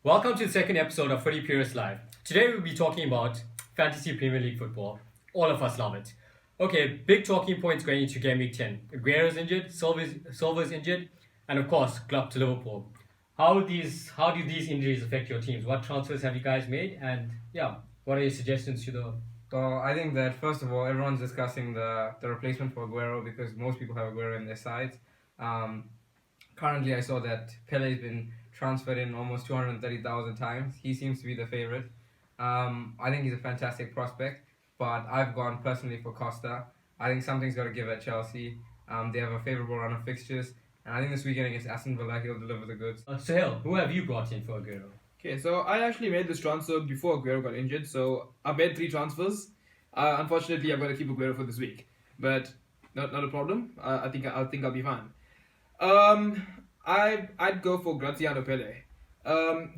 Welcome to the second episode of Footy Purists Live. Today we'll be talking about Fantasy Premier League football. All of us love it. Okay, big talking points going into Game Week 10. Aguero's injured, Silva's injured, and of course, club to Liverpool. How do these injuries affect your teams? What transfers have you guys made? And yeah, what are your suggestions to the... Well, I think that first of all, everyone's discussing the replacement for Aguero because most people have Aguero in their sides. Currently, I saw that Pele's been transferred in almost 230,000 times. He seems to be the favorite. I think he's a fantastic prospect, but I've gone personally for Costa. I think something's got to give at Chelsea. They have a favourable run of fixtures, and I think this weekend against Aston Villa, he'll deliver the goods. Sahil, who have you brought in for Aguero? Okay, so I actually made this transfer before Aguero got injured, so I made 3 transfers. Unfortunately, I'm going to keep Aguero for this week, but not a problem. I think I'll be fine. I'd go for Graziano Pele.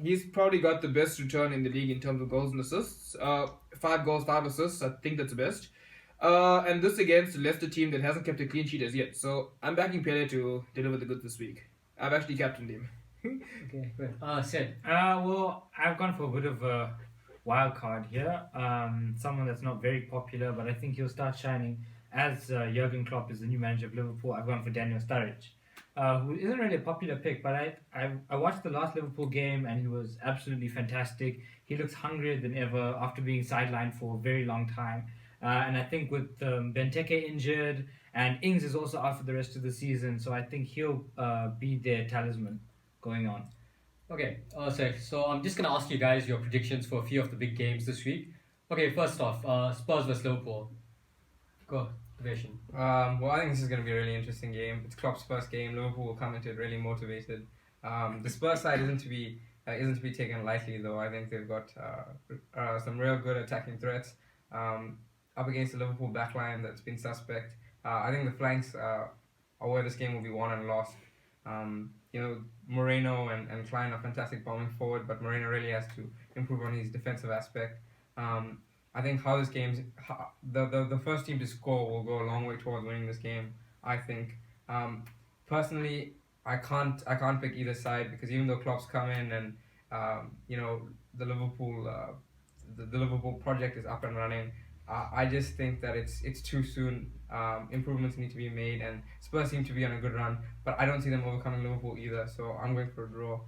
He's probably got the best return in the league in terms of goals and assists. 5 goals, 5 assists. I think that's the best. And this against a Leicester team that hasn't kept a clean sheet as yet. So I'm backing Pele to deliver the goods this week. I've actually captained him. Okay, good. Sid. Well, I've gone for a bit of a wild card here. Someone that's not very popular, but I think he'll start shining as Jurgen Klopp is the new manager of Liverpool. I've gone for Daniel Sturridge, who isn't really a popular pick, but I watched the last Liverpool game and he was absolutely fantastic. He looks hungrier than ever after being sidelined for a very long time. And I think with Benteke injured and Ings is also out for the rest of the season, so I think he'll be their talisman going on. Okay, so I'm just going to ask you guys your predictions for a few of the big games this week. Okay, first off, Spurs vs Liverpool. Go, division. Well, I think this is going to be a really interesting game. It's Klopp's first game. Liverpool will come into it really motivated. The Spurs side isn't to be taken lightly, though. I think they've got some real good attacking threats up against the Liverpool backline that's been suspect. I think the flanks are where this game will be won and lost. Moreno and Klein are fantastic bombing forward, but Moreno really has to improve on his defensive aspect. I think how this game's the first team to score will go a long way towards winning this game. I think personally, I can't pick either side because even though Klopp's come in and the Liverpool project is up and running, I just think that it's too soon. Improvements need to be made, and Spurs seem to be on a good run, but I don't see them overcoming Liverpool either. So I'm going for a draw.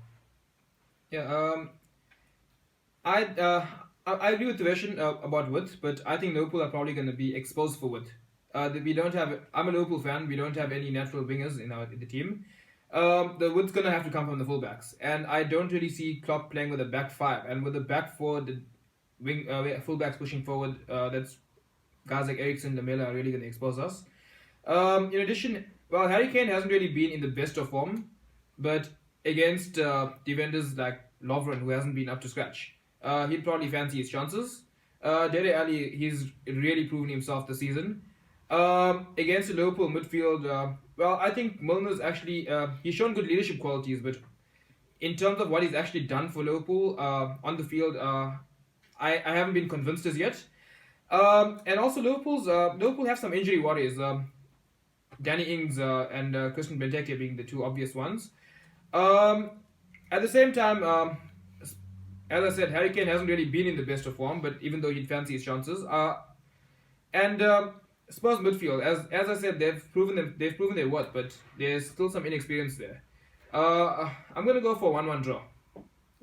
Yeah. I agree with the version about width, but I think Liverpool are probably going to be exposed for width. We don't have. I'm a Liverpool fan. We don't have any natural wingers in the team. The width's going to have to come from the fullbacks, and I don't really see Klopp playing with a back 5 and with a back 4. The fullbacks pushing forward. That's guys like Eriksen, Lamela are really going to expose us. In addition, well, Harry Kane hasn't really been in the best of form, but against defenders like Lovren, who hasn't been up to scratch, he'd probably fancy his chances. Dele Alli, he's really proven himself this season. Against the Liverpool midfield, well, I think Milner's actually he's shown good leadership qualities, but in terms of what he's actually done for Liverpool on the field, I haven't been convinced as yet. And also Liverpool have some injury worries. Danny Ings and Christian Benteke being the 2 obvious ones. At the same time, as I said, Harry Kane hasn't really been in the best of form, but even though he'd fancy his chances. And Spurs midfield, as I said, they've proven their worth, but there's still some inexperience there. I'm gonna go for 1-1 draw.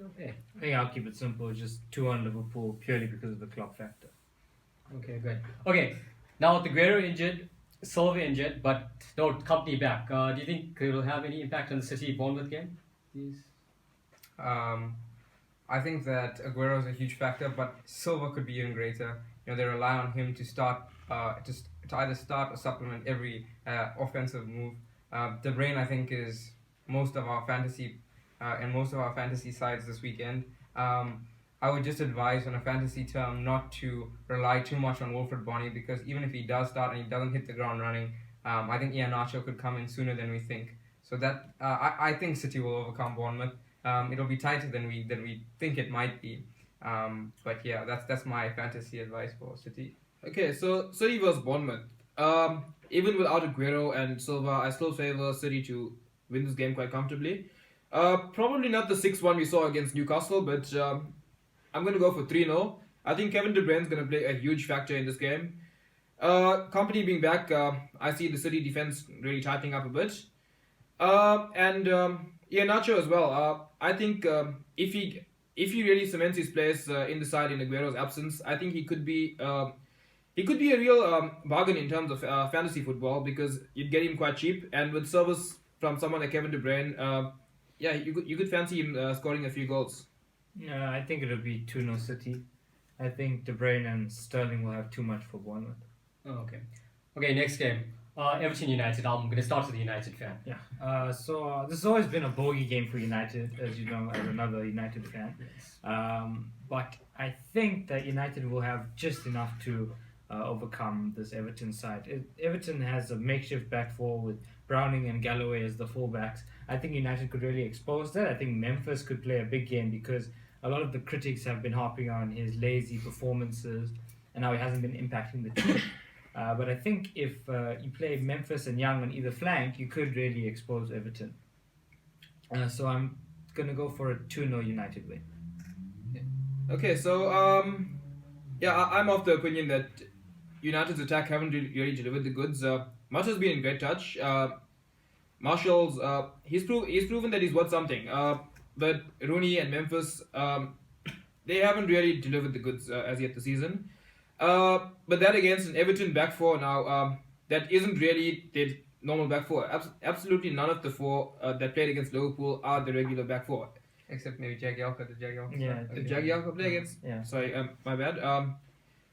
Okay. I think I'll keep it simple, just 2-1 Liverpool purely because of the Klopp factor. Okay, good. Okay, now with Aguero injured, Silva injured, but no company back. Do you think it will have any impact on the City Bournemouth game? I think that Aguero is a huge factor, but Silva could be even greater. They rely on him to start to either start or supplement every offensive move. De Bruyne, I think, is most of our fantasy sides this weekend. I would just advise on a fantasy term not to rely too much on Wilfred Bonny because even if he does start and he doesn't hit the ground running, I think Iheanacho could come in sooner than we think. So that I think City will overcome Bournemouth. It'll be tighter than we think it might be. But yeah, that's my fantasy advice for City. Okay, so City vs Bournemouth. Even without Aguero and Silva, I still favor City to win this game quite comfortably. Probably not the 6-1 we saw against Newcastle, but I'm going to go for 3-0. I think Kevin De Bruyne is going to play a huge factor in this game. Company being back, I see the City defense really tightening up a bit. And Nacho as well. I think if he really cements his place in the side in Aguero's absence, I think he could be a real bargain in terms of fantasy football, because you'd get him quite cheap, and with service from someone like Kevin De Bruyne, you could fancy him scoring a few goals. Yeah, I think it'll be 2-0 City. I think De Bruyne and Sterling will have too much for Bournemouth. Oh, okay. Okay, next game. Everton United. I'm going to start with the United fan. Yeah. So this has always been a bogey game for United, as you know, as another United fan. Yes. But I think that United will have just enough to overcome this Everton side. Everton has a makeshift back four with Browning and Galloway as the fullbacks. I think United could really expose that. I think Memphis could play a big game, because a lot of the critics have been harping on his lazy performances and how he hasn't been impacting the team. But I think if you play Memphis and Young on either flank, you could really expose Everton. So I'm going to go for a 2-0 United win. Okay, so I'm of the opinion that United's attack haven't really delivered the goods. Marshall's been in great touch. Marshall's he's proven that he's worth something. But Rooney and Memphis, they haven't really delivered the goods as yet this season. But that against an Everton back four now, that isn't really their normal back four. Absolutely none of the four that played against Liverpool are the regular back four. Except maybe Jagielka. Did Jagielka play against? Yeah. Sorry, my bad.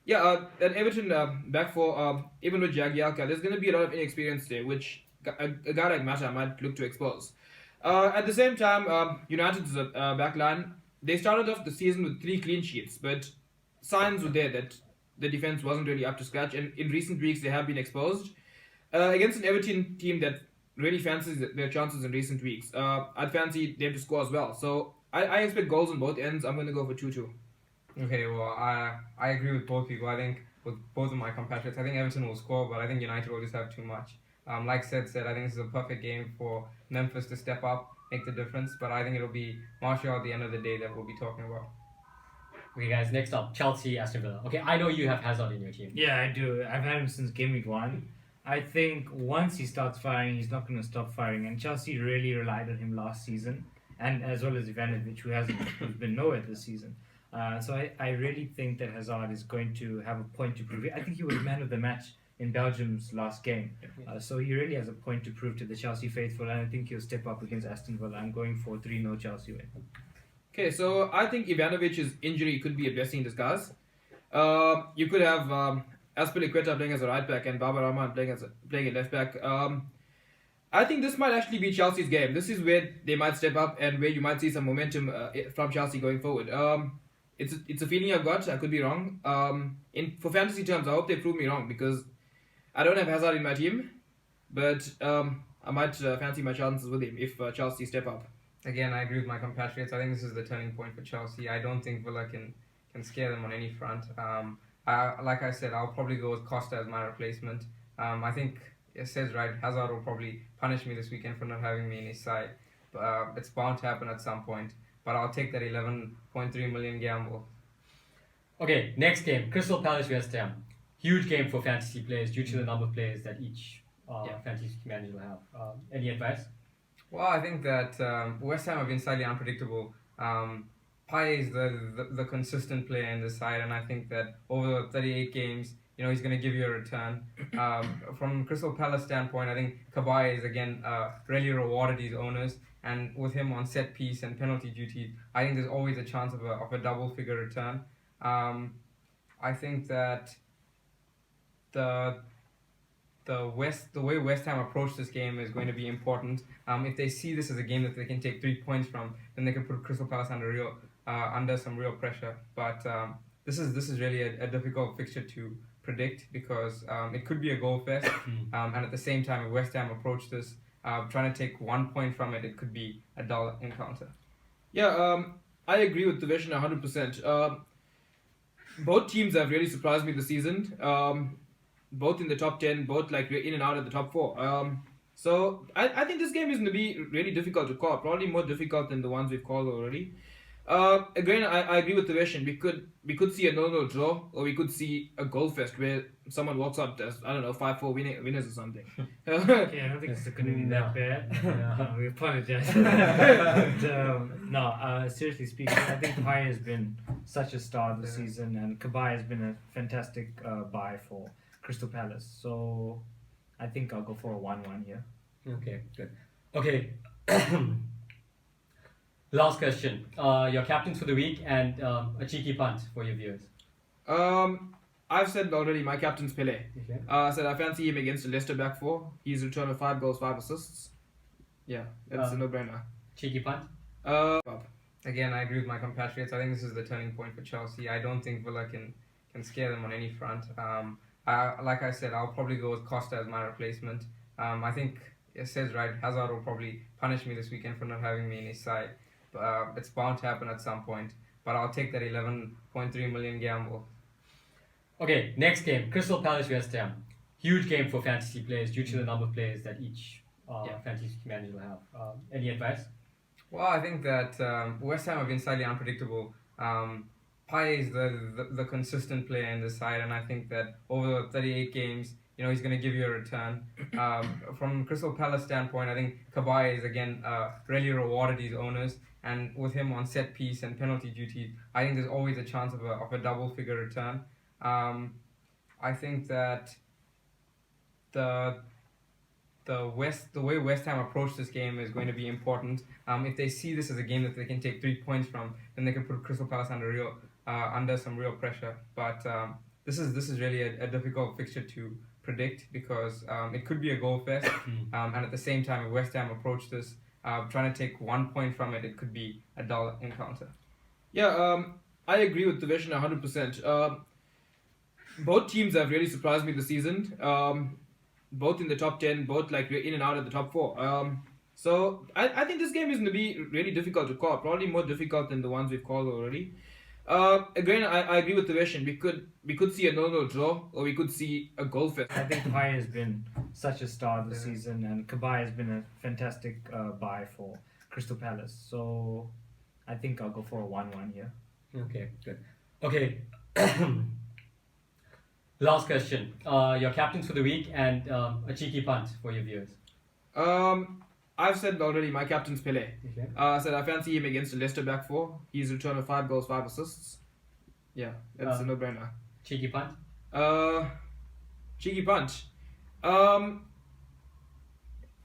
That Everton back four, even with Jagielka, there's going to be a lot of inexperience there, which a guy like Mata might look to expose. At the same time, United's back line, they started off the season with 3 clean sheets, but signs were there that the defense wasn't really up to scratch, and in recent weeks they have been exposed. Against an Everton team that really fancies their chances in recent weeks, I'd fancy them to score as well. So I expect goals on both ends. I'm going to go for 2-2. Okay, well, I agree with both people. I think with both of my compatriots, I think Everton will score, but I think United will just have too much. Like Seth said, I think this is a perfect game for Memphis to step up, make the difference, but I think it'll be Martial at the end of the day that we'll be talking about. Okay, guys, next up, Chelsea, Aston Villa. Okay, I know you have Hazard in your team. Yeah, I do. I've had him since Gameweek 1. I think once he starts firing, he's not going to stop firing, and Chelsea really relied on him last season, and as well as Ivanovic, who's been nowhere this season. So I really think that Hazard is going to have a point to prove. I think he was man of the match in Belgium's last game. So he really has a point to prove to the Chelsea faithful, and I think he'll step up against Aston Villa. I'm going for 3-0 Chelsea win. Okay, so I think Ivanovic's injury could be a blessing in disguise. You could have Azpilicueta playing as a right back and Baba Rahman playing at left back. I think this might actually be Chelsea's game. This is where they might step up and where you might see some momentum from Chelsea going forward. It's a feeling I've got. I could be wrong. For fantasy terms, I hope they prove me wrong, because I don't have Hazard in my team, but I might fancy my chances with him if Chelsea step up. Again, I agree with my compatriots. I think this is the turning point for Chelsea. I don't think Villa can scare them on any front. Like I said, I'll probably go with Costa as my replacement. I think it says right, Hazard will probably punish me this weekend for not having me in his side. It's bound to happen at some point. But I'll take that 11.3 million gamble. Okay, next game, Crystal Palace West Ham. Huge game for fantasy players due to the number of players that each fantasy manager will have. Any advice? Well, I think that West Ham have been slightly unpredictable. Payet is the consistent player in this side, and I think that over 38 games, he's going to give you a return. From Crystal Palace standpoint, I think Kabay is again really rewarded his owners, and with him on set piece and penalty duty, I think there's always a chance of a double figure return. I think that the way West Ham approach this game is going to be important. If they see this as a game that they can take 3 points from, then they can put Crystal Palace under some real pressure. But this is really a difficult fixture to predict, because it could be a goal fest, and at the same time, if West Ham approach this trying to take 1 point from it, it could be a dull encounter. Yeah, I agree with the vision 100%. Both teams have really surprised me this season. Both in the top 10, both like in and out of the top 4. So I think this game is going to be really difficult to call, probably more difficult than the ones we've called already. Again, I agree with the vision. We could see a 0-0 draw, or we could see a goal fest where someone walks out as, I don't know, 5-4 winners or something. Okay, I don't think it's going to be that bad. We apologize. No, seriously speaking, I think Pai has been such a star this season, and Kabai has been a fantastic buy for Crystal Palace. So I think I'll go for a 1-1 here. Okay, good. Okay. Last question. Your captains for the week and a cheeky punt for your viewers. I've said already my captain's Pele. Okay. I said I fancy him against the Leicester back four. He's returned with 5 goals, 5 assists. Yeah, that's a no-brainer. Cheeky punt? Again, I agree with my compatriots. I think this is the turning point for Chelsea. I don't think Villa can scare them on any front. Like I said, I'll probably go with Costa as my replacement. I think it says right, Hazard will probably punish me this weekend for not having me in his side. It's bound to happen at some point. But I'll take that 11.3 million gamble. Okay, next game, Crystal Palace West Ham. Huge game for fantasy players due to the number of players that each fantasy manager will have. Any advice? Well, I think that West Ham have been slightly unpredictable. Pai is the consistent player in this side, and I think that over 38 games, he's going to give you a return. From Crystal Palace standpoint, I think Kabai is again really rewarded his owners, and with him on set piece and penalty duty, I think there's always a chance of a double figure return. I think that the way West Ham approach this game is going to be important. If they see this as a game that they can take 3 points from, then they can put Crystal Palace under some real pressure. But this is really a difficult fixture to predict because it could be a goal fest, and at the same time, if West Ham approach this trying to take 1 point from it, it could be a dull encounter. Yeah, I agree with the vision 100%. Both teams have really surprised me this season. Both in the top 10, both like we're in and out of the top 4. So I think this game is going to be really difficult to call, probably more difficult than the ones we've called already. Again, I agree with the vision. We could see a 0-0 draw, or we could see a goal fest. I think Pai has been such a star this season, and Kabai has been a fantastic buy for Crystal Palace. So I think I'll go for a 1-1 here. Okay, good. Okay. Last question. Your captains for the week and a cheeky punt for your viewers. I've said already my captain's Pele. Okay. I said I fancy him against the Leicester back four. He's returned with 5 goals, 5 assists. Yeah, that's a no-brainer. Cheeky punt? Cheeky punt. Can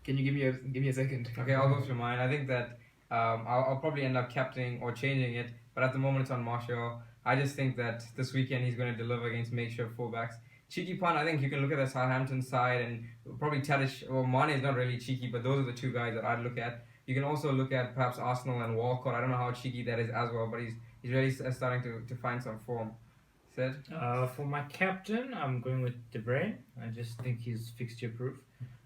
you give me a second? Okay, I'll go through mine. I think that I'll probably end up captaining or changing it, but at the moment it's on Martial. I just think that this weekend he's going to deliver against makeshift fullbacks. Cheeky punt, I think you can look at the Southampton side and probably Tadic, well, Mane is not really cheeky, but those are the 2 guys that I'd look at. You can also look at perhaps Arsenal and Walcott. I don't know how cheeky that is as well, but he's really starting to find some form. Sid? For my captain, I'm going with De Bruyne. I just think he's fixture proof.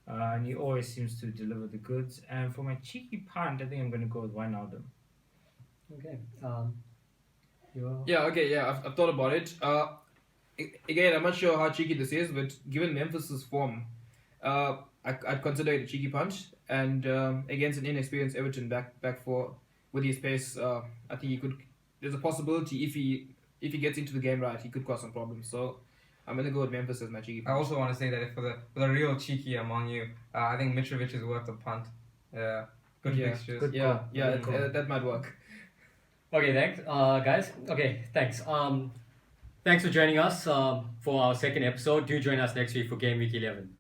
And he always seems to deliver the goods. And for my cheeky punt, I think I'm going to go with Wijnaldum. Okay. I've thought about it. Again, I'm not sure how cheeky this is, but given Memphis' form, I'd consider it a cheeky punch. And against an inexperienced Everton back four with his pace, I think he could. There's a possibility if he gets into the game right, he could cause some problems. So I'm gonna go with Memphis as my cheeky punch. I also want to say that if for the real cheeky among you, I think Mitrovic is worth a punt. Good fixtures. Good yeah, call. yeah, Good call. that might work. Okay, thanks, guys. Okay, thanks. Thanks for joining us for our second episode. Do join us next week for Game Week 11.